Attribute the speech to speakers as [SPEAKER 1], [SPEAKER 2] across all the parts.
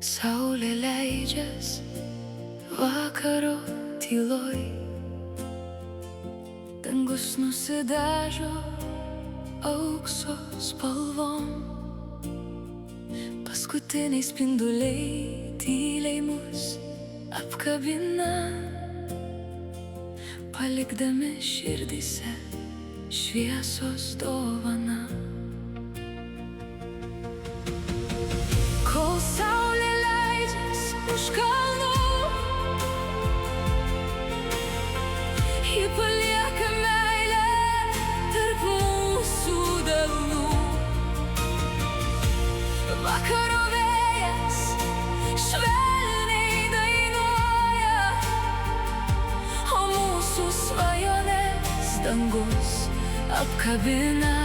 [SPEAKER 1] Saulė leidžias vakaro tyloj, dangus nusidažo aukso spalvom, paskutiniai spinduliai tyliai mus apkabina, palikdami širdyse šviesos dovaną. Kol saulė leidžias už kalnų, ji palieka meilę tarp mūsų delnų. Vakaro vėjas švelniai dainuoja, o mūsų svajonės dangus apkabina.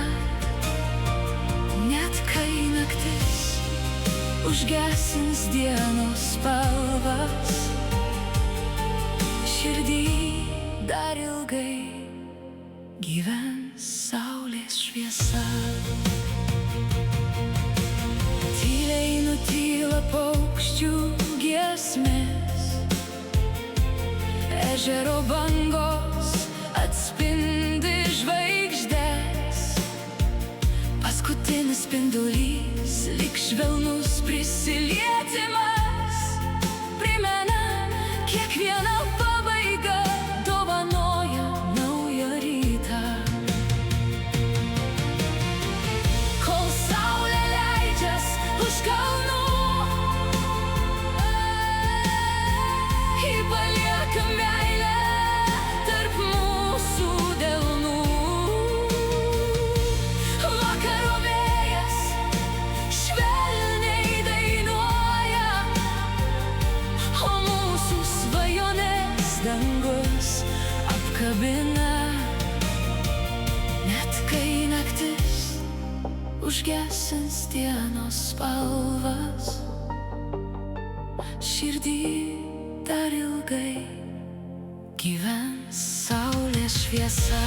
[SPEAKER 1] Net kai naktis užgesins dienos spalvas, širdį dar ilgai gyvens saulės šviesa. Tyliai nutyla paukščių giesmės, ežero bangos atspindi žvaigždes. Paskutinis spindulys lyg švelnus prisilietimas primena, kiekviena pabaiga dovanoja naują rytą. Kol saulė leidžias už kalnų, ji palieka meilę tarp mūsų delnų. Vakaro vėjas švelniai dainuoja, o mūsų svajonės dangus apkabina. Net kai naktis užgesins dienos spalvas, širdį dar ilgai gyvens saulės šviesa.